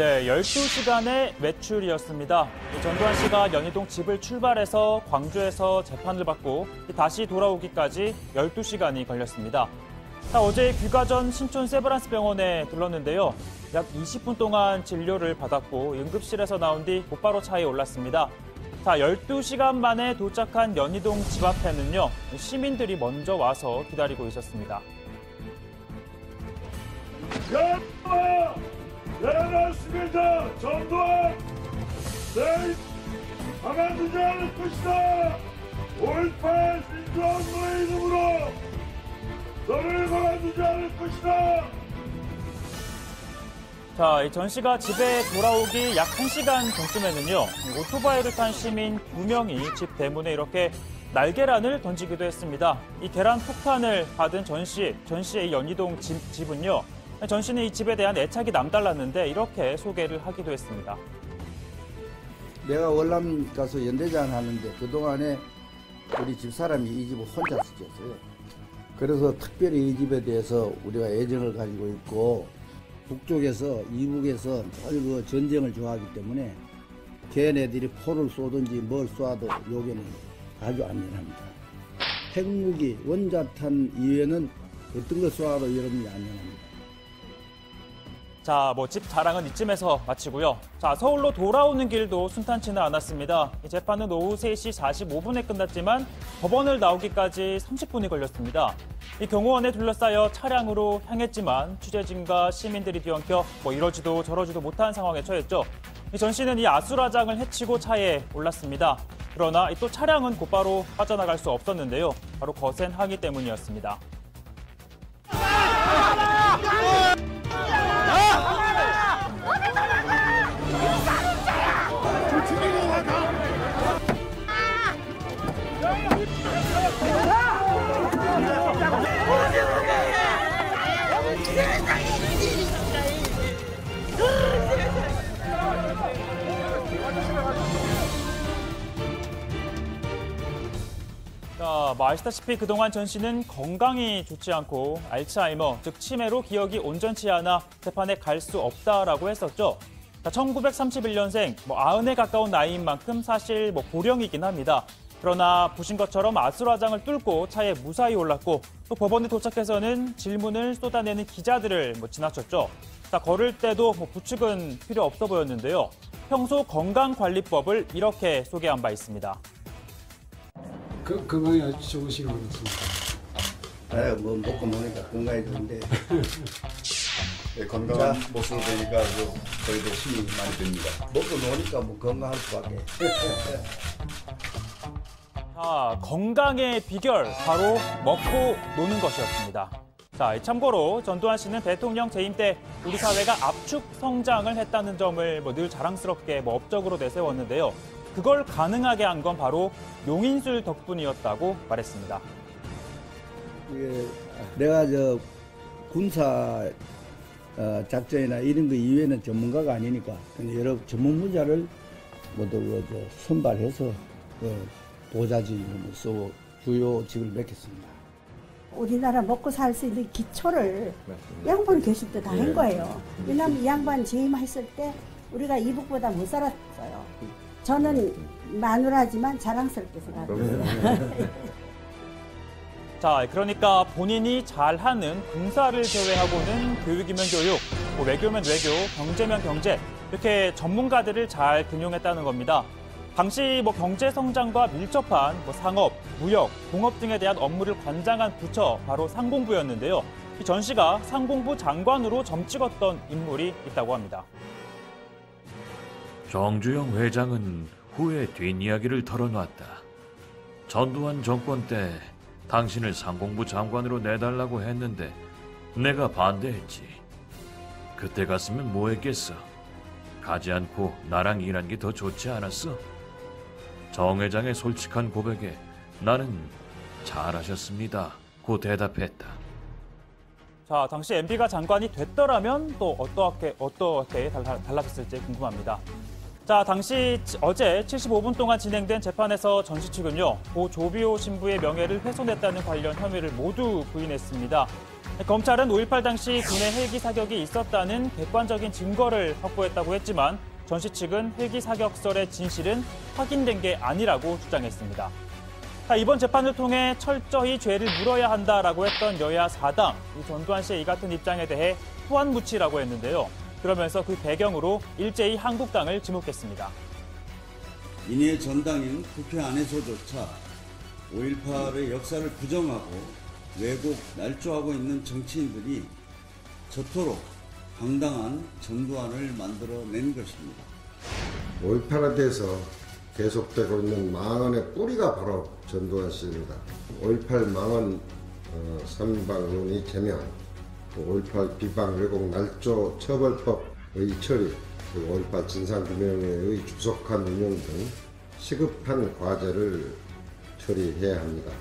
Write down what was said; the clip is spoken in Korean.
네, 12시간의 외출이었습니다. 전두환 씨가 연희동 집을 출발해서 광주에서 재판을 받고 다시 돌아오기까지 12시간이 걸렸습니다. 어제 귀가 전 신촌 세브란스 병원에 들렀는데요. 약 20분 동안 진료를 받았고 응급실에서 나온 뒤 곧바로 차에 올랐습니다. 12시간 만에 도착한 연희동 집 앞에는요, 시민들이 먼저 와서 기다리고 있었습니다. 내놨습니다. 전두환 내 가만두지 않을 것이다. 5.18 민주화운동의 이름으로 너를 가만두지 않을 것이다. 전 씨가 집에 돌아오기 약 1시간 전쯤에는요, 오토바이를 탄 시민 2명이 집 대문에 이렇게 날계란을 던지기도 했습니다. 이 계란 폭탄을 받은 전 씨의 연희동 집은요, 전 씨는 이 집에 대한 애착이 남달랐는데 이렇게 소개를 하기도 했습니다. 내가 월남 가서 연대장 하는데 그동안에 우리 집사람이 이 집을 혼자 지었어요. 그래서 특별히 이 집에 대해서 우리가 애정을 가지고 있고 북쪽에서 이북에서 늘 전쟁을 좋아하기 때문에 걔네들이 포를 쏘든지 뭘 쏴도 여기는 아주 안전합니다. 핵무기, 원자탄 이외에는 어떤 걸 쏴도 여러분이 안전합니다. 집 자랑은 이쯤에서 마치고요. 서울로 돌아오는 길도 순탄치는 않았습니다. 이 재판은 오후 3시 45분에 끝났지만 법원을 나오기까지 30분이 걸렸습니다. 이 경호원에 둘러싸여 차량으로 향했지만 취재진과 시민들이 뒤엉켜 이러지도 저러지도 못한 상황에 처했죠. 전 씨는 이 아수라장을 헤치고 차에 올랐습니다. 그러나 또 차량은 곧바로 빠져나갈 수 없었는데요. 바로 거센 항의 때문이었습니다. 아시다시피 그동안 전 씨는 건강이 좋지 않고 알츠하이머, 즉 치매로 기억이 온전치 않아 재판에 갈 수 없다라고 했었죠. 1931년생, 90에 가까운 나이인 만큼 사실 고령이긴 합니다. 그러나 보신 것처럼 아수라장을 뚫고 차에 무사히 올랐고 또 법원에 도착해서는 질문을 쏟아내는 기자들을 지나쳤죠. 걸을 때도 부축은 필요 없어 보였는데요. 평소 건강관리법을 이렇게 소개한 바 있습니다. 건강이 아주 좋으신 것 같습니다. 먹고 노니까 건강이 좋은데. 네, 건강한 모습을 보니까 저희도 힘이 많이 듭니다. 먹고 노니까 건강할 수밖에. 건강의 비결, 바로 먹고 노는 것이었습니다. 참고로 전두환 씨는 대통령 재임 때 우리 사회가 압축 성장을 했다는 점을 늘 자랑스럽게 업적으로 내세웠는데요. 그걸 가능하게 한 건 바로 용인술 덕분이었다고 말했습니다. 내가 군사 작전이나 이런 거 이외에는 전문가가 아니니까 여러 전문 분야를 모두 선발해서 보좌진을 쓰고 주요직을 맡겼습니다. 우리나라 먹고 살 수 있는 기초를 양반 계실 때 다 한 거예요. 왜냐하면 이 양반 재임했을 때 우리가 이북보다 못 살았어요. 저는 마누라지만 자랑스럽게 생각합니다. 그러니까 본인이 잘하는 군사를 제외하고는 교육이면 교육, 외교면 외교, 경제면 경제, 이렇게 전문가들을 잘 등용했다는 겁니다. 당시 경제 성장과 밀접한 상업, 무역, 공업 등에 대한 업무를 관장한 부처, 바로 상공부였는데요. 전 씨가 상공부 장관으로 점찍었던 인물이 있다고 합니다. 정주영 회장은 후에 뒷이야기를 털어놨다. 전두환 정권 때 당신을 상공부 장관으로 내달라고 했는데 내가 반대했지. 그때 갔으면 뭐 했겠어. 가지 않고 나랑 일한 게 더 좋지 않았어? 정 회장의 솔직한 고백에 나는 잘하셨습니다 고 대답했다. 당시 MB가 장관이 됐더라면 또 어떻게 달라졌을지 궁금합니다. 당시 어제 75분 동안 진행된 재판에서 전 씨 측은요, 고 조비오 신부의 명예를 훼손했다는 관련 혐의를 모두 부인했습니다. 검찰은 5.18 당시 군의 헬기 사격이 있었다는 객관적인 증거를 확보했다고 했지만 전 씨 측은 헬기 사격설의 진실은 확인된 게 아니라고 주장했습니다. 이번 재판을 통해 철저히 죄를 물어야 한다라고 했던 여야 4당, 전두환 씨의 이 같은 입장에 대해 후안무치라고 했는데요. 그러면서 그 배경으로 일제히 한국당을 지목했습니다. 이내 전당인 국회 안에서조차 5.18의 역사를 부정하고 왜곡, 날조하고 있는 정치인들이 저토록 황당한 전두환을 만들어낸 것입니다. 5.18에 대해서 계속되고 있는 망언의 뿌리가 바로 전두환 씨입니다. 5.18 망언 3인방론의 제명, 5.18 비방 왜곡 날조 처벌법의 처리, 그리고 5.18 진상규명회의 주속한 운영 등 시급한 과제를 처리해야 합니다.